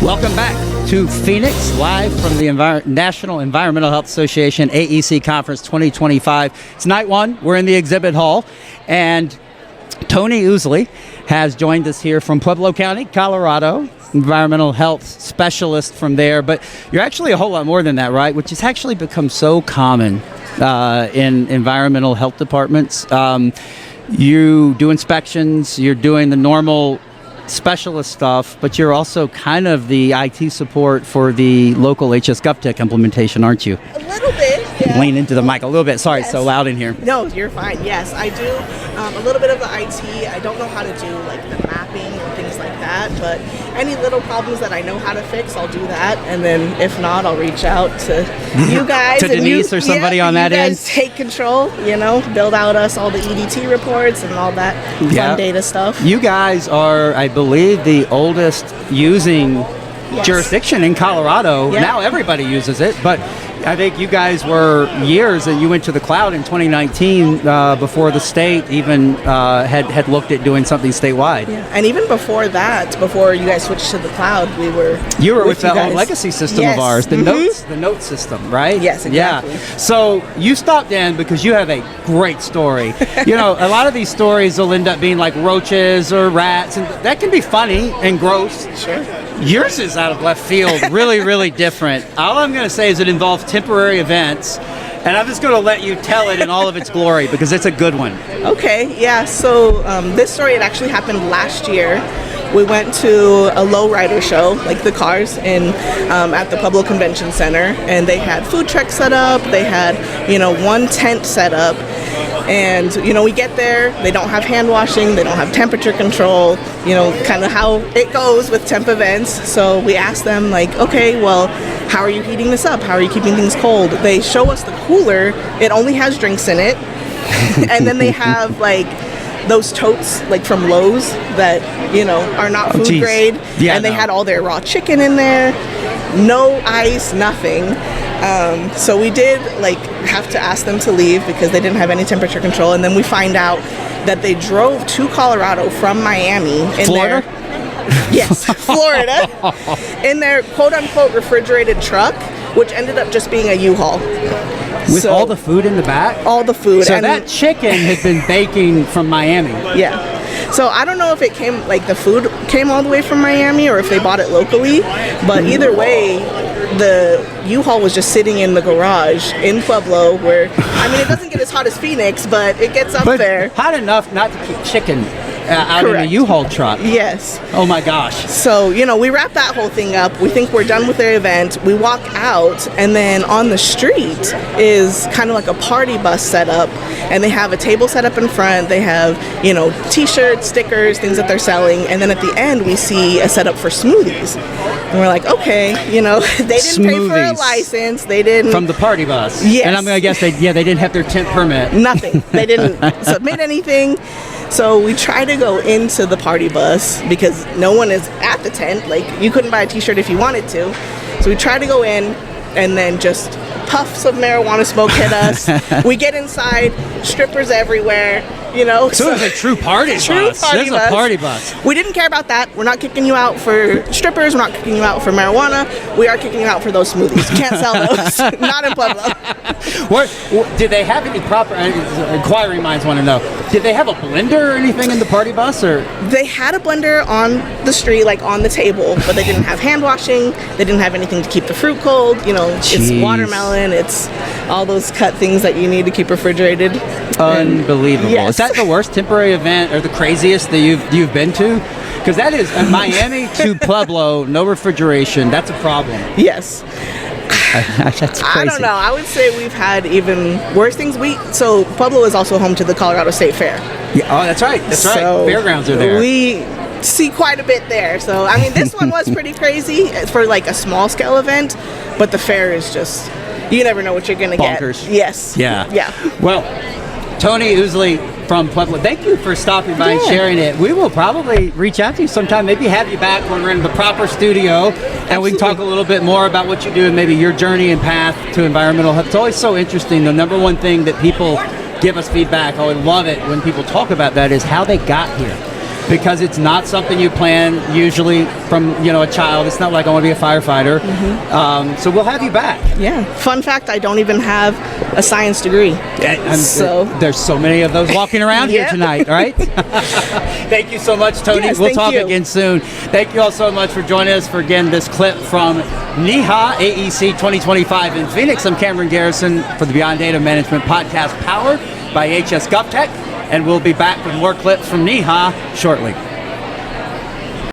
Welcome back to Phoenix, live from the National Environmental Health Association AEC Conference 2025. It's night one. We're in the exhibit hall, and Toni Ousley has joined us here from Pueblo County, Colorado, environmental health specialist from there. But you're actually a whole lot more than that, right? Which has actually become so common in environmental health departments. You do inspections, you're doing the normal specialist stuff, but you're also kind of the IT support for the local HS GovTech implementation, aren't you? A little bit, yeah. Lean into the mic a little bit. Sorry, Yes. It's so loud in here. No, you're fine. Yes, I do a little bit of the IT. I don't know how to do like the mapping and things like that, but any little problems that I know how to fix, I'll do that. And then if not, I'll reach out to you guys. To Denise or somebody on that end. Take control, build out us all the EDT reports and all that fun data stuff. You guys are, I believe, the oldest using jurisdiction in Colorado. Yep. Now everybody uses it, but I think you guys were years, and you went to the cloud in 2019 before the state even had looked at doing something statewide. Yeah. And even before that, before you guys switched to the cloud, you were with that old legacy system of ours, the note system, right? Yes, exactly. Yeah. So you stopped in because you have a great story. A lot of these stories will end up being like roaches or rats, and that can be funny and gross. Sure. Yours is out of left field, really, really different. All I'm going to say is it involves temporary events, and I'm just going to let you tell it in all of its glory because it's a good one. Okay, yeah. So this story, it actually happened last year. We went to a lowrider show, like the cars, at the Pueblo Convention Center, and they had food trucks set up. They had, one tent set up. And, we get there, they don't have hand washing, they don't have temperature control, kind of how it goes with temp events. So we asked them, like, okay, well, how are you heating this up? How are you keeping things cold? They show us the cooler. It only has drinks in it. And then they have, like, those totes, like from Lowe's that, are not food grade. Yeah, and they had all their raw chicken in there, no ice, nothing. So we did have to ask them to leave because they didn't have any temperature control, and then we find out that they drove to Colorado from Miami in Florida? Yes, Florida, in their quote-unquote refrigerated truck, which ended up just being a U-Haul. With all the food in the back? All the food. So that chicken had been baking from Miami. Yeah. So I don't know if it came, the food came all the way from Miami or if they bought it locally, but either way, the U-Haul was just sitting in the garage in Pueblo where, it doesn't get as hot as Phoenix, but it gets up there. Hot enough not to keep chicken out Correct. in a U-Haul truck. Yes. Oh my gosh. So, we wrap that whole thing up. We think we're done with their event. We walk out, and then on the street is kind of like a party bus set up, and they have a table set up in front. They have, t-shirts, stickers, things that they're selling, and then at the end we see a setup for smoothies. And we're like, okay, they didn't pay for a license. They didn't. From the party bus. Yes. And I'm going to guess they didn't have their tent permit. Nothing. They didn't submit anything. So we try to go into the party bus because no one is at the tent. You couldn't buy a t-shirt if you wanted to. So we try to go in, and then just puffs of marijuana smoke hit us. We get inside, strippers everywhere, So it's a true party bus. This is a party bus. We didn't care about that. We're not kicking you out for strippers. We're not kicking you out for marijuana. We are kicking you out for those smoothies. You can't sell those. Not in Pueblo. Did they have any proper, inquiring minds want to know, did they have a blender or anything in the party bus? Or they had a blender on the street, on the table, but they didn't have hand washing. They didn't have anything to keep the fruit cold. It's watermelon. It's all those cut things that you need to keep refrigerated. Unbelievable. Yes. Is that the worst temporary event or the craziest that you've been to? Because that is Miami to Pueblo, no refrigeration. That's a problem. Yes. That's crazy. I don't know. I would say we've had even worse things. So Pueblo is also home to the Colorado State Fair. Yeah. Oh, that's right. That's right. Fairgrounds are there. We see quite a bit there. So this one was pretty crazy for a small scale event, but the fair is just, you never know what you're gonna get. Bonkers. Yes. Yeah. Yeah. Well, Toni Ousley from Pueblo, thank you for stopping by and sharing it. We will probably reach out to you sometime, maybe have you back when we're in the proper studio, and we can talk a little bit more about what you do and maybe your journey and path to environmental health. It's always so interesting. The number one thing that people give us feedback, I would love it when people talk about that, is how they got here. because it's not something you plan usually from a child. It's not like I want to be a firefighter. So we'll have you back. Yeah. Fun fact: I don't even have a science degree. So there's so many of those walking around here tonight, right? Thank you so much, Toni. Yes, we'll talk you. again soon. Thank you all so much for joining us for again this clip from NEHA AEC 2025 in Phoenix. I'm Cameron Garrison for the Beyond Data Management podcast, powered by HS GovTech, and we'll be back with more clips from NEHA shortly.